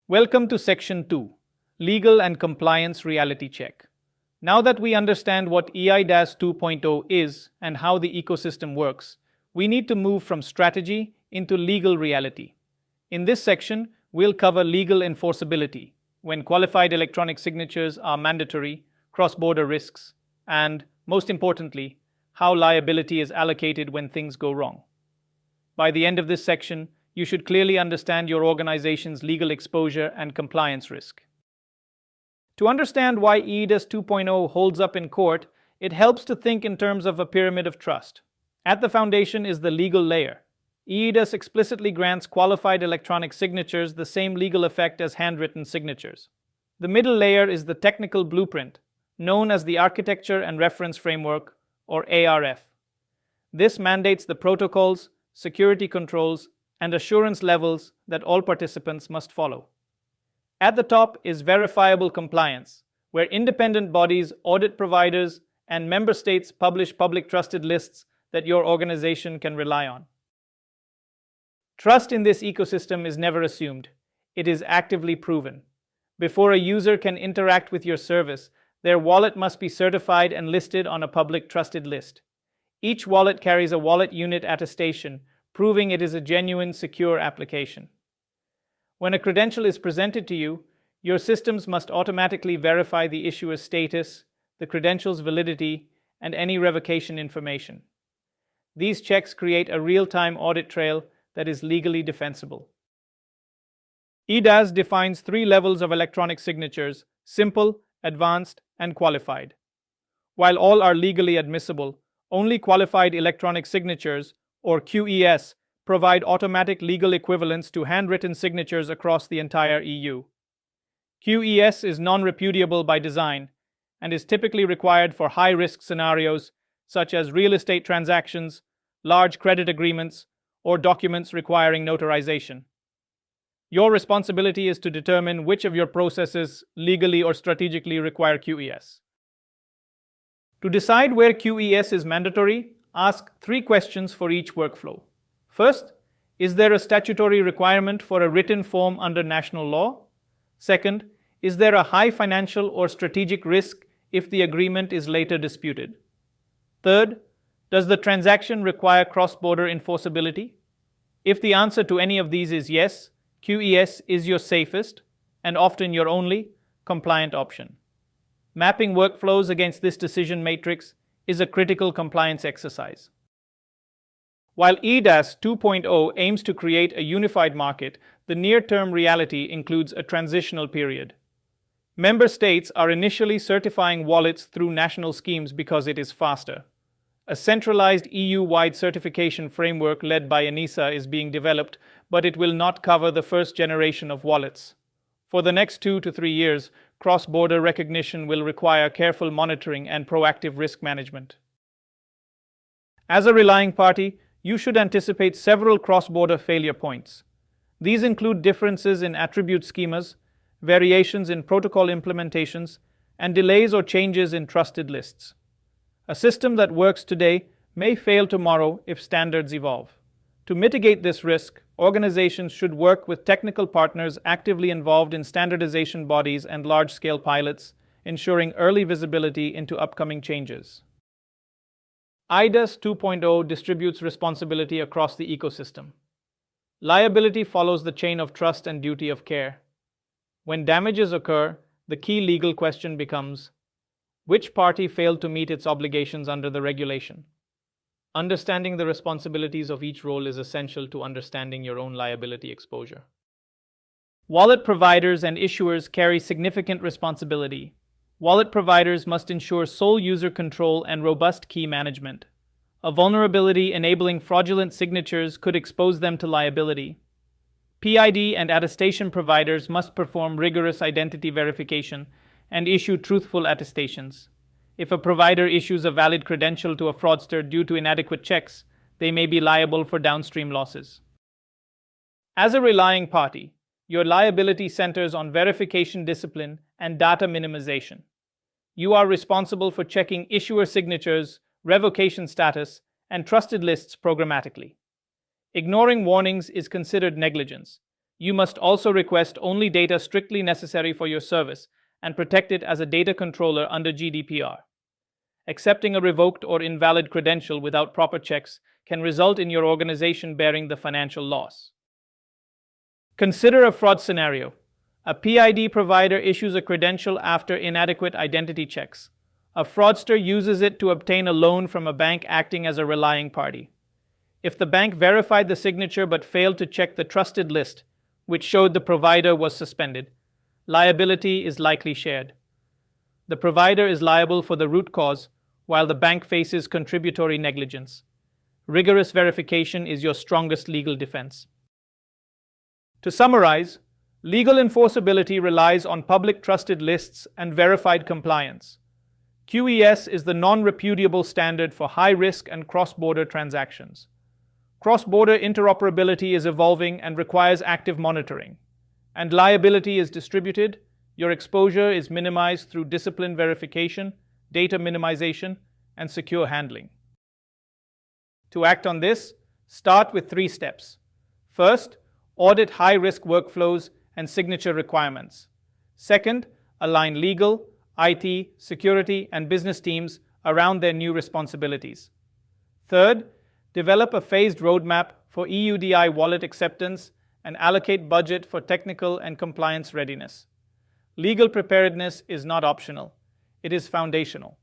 Welcome to Section 2, Legal and Compliance Reality Check. Now that we understand what eIDAS 2.0 is and how the ecosystem works, we need to move from strategy into legal reality. In this section, we'll cover legal enforceability, when qualified electronic signatures are mandatory, cross-border risks, and, most importantly, how liability is allocated when things go wrong. By the end of this section, you should clearly understand your organization's legal exposure and compliance risk. To understand why eIDAS 2.0 holds up in court, it helps to think in terms of a pyramid of trust. At the foundation is the legal layer. eIDAS explicitly grants qualified electronic signatures the same legal effect as handwritten signatures. The middle layer is the technical blueprint, known as the Architecture and Reference Framework, or ARF. This mandates the protocols, security controls, and assurance levels that all participants must follow. At the top is Verifiable Compliance, where independent bodies, audit providers, and member states publish public trusted lists that your organization can rely on. Trust in this ecosystem is never assumed. It is actively proven. Before a user can interact with your service, their wallet must be certified and listed on a public trusted list. Each wallet carries a wallet unit attestation, proving it is a genuine, secure application. When a credential is presented to you, your systems must automatically verify the issuer's status, the credential's validity, and any revocation information. These checks create a real-time audit trail that is legally defensible. eIDAS defines 3 levels of electronic signatures: simple, advanced, and qualified. While all are legally admissible, only qualified electronic signatures, or QES, provide automatic legal equivalents to handwritten signatures across the entire EU. QES is non-repudiable by design and is typically required for high-risk scenarios such as real estate transactions, large credit agreements, or documents requiring notarization. Your responsibility is to determine which of your processes legally or strategically require QES. To decide where QES is mandatory, ask 3 questions for each workflow. First, is there a statutory requirement for a written form under national law? Second, is there a high financial or strategic risk if the agreement is later disputed? Third, does the transaction require cross-border enforceability? If the answer to any of these is yes, QES is your safest, and often your only, compliant option. Mapping workflows against this decision matrix is a critical compliance exercise. While eIDAS 2.0 aims to create a unified market, the near-term reality includes a transitional period. Member states are initially certifying wallets through national schemes because it is faster. A centralized EU-wide certification framework led by ENISA is being developed, but it will not cover the first generation of wallets. For the next 2 to 3 years, cross-border recognition will require careful monitoring and proactive risk management. As a relying party, you should anticipate several cross-border failure points. These include differences in attribute schemas, variations in protocol implementations, and delays or changes in trusted lists. A system that works today may fail tomorrow if standards evolve. To mitigate this risk, organizations should work with technical partners actively involved in standardization bodies and large-scale pilots, ensuring early visibility into upcoming changes. eIDAS 2.0 distributes responsibility across the ecosystem. Liability follows the chain of trust and duty of care. When damages occur, the key legal question becomes, which party failed to meet its obligations under the regulation? Understanding the responsibilities of each role is essential to understanding your own liability exposure. Wallet providers and issuers carry significant responsibility. Wallet providers must ensure sole user control and robust key management. A vulnerability enabling fraudulent signatures could expose them to liability. PID and attestation providers must perform rigorous identity verification and issue truthful attestations. If a provider issues a valid credential to a fraudster due to inadequate checks, they may be liable for downstream losses. As a relying party, your liability centers on verification discipline and data minimization. You are responsible for checking issuer signatures, revocation status, and trusted lists programmatically. Ignoring warnings is considered negligence. You must also request only data strictly necessary for your service and protect it as a data controller under GDPR. Accepting a revoked or invalid credential without proper checks can result in your organization bearing the financial loss. Consider a fraud scenario. A PID provider issues a credential after inadequate identity checks. A fraudster uses it to obtain a loan from a bank acting as a relying party. If the bank verified the signature but failed to check the trusted list, which showed the provider was suspended, liability is likely shared. The provider is liable for the root cause, while the bank faces contributory negligence. Rigorous verification is your strongest legal defense. To summarize, legal enforceability relies on public trusted lists and verified compliance. QES is the non-repudiable standard for high-risk and cross-border transactions. Cross-border interoperability is evolving and requires active monitoring. And liability is distributed, your exposure is minimized through disciplined verification, data minimization, and secure handling. To act on this, start with 3 steps. First, audit high-risk workflows and signature requirements. Second, align legal, IT, security, and business teams around their new responsibilities. Third, develop a phased roadmap for EUDI Wallet acceptance and allocate budget for technical and compliance readiness. Legal preparedness is not optional, it is foundational.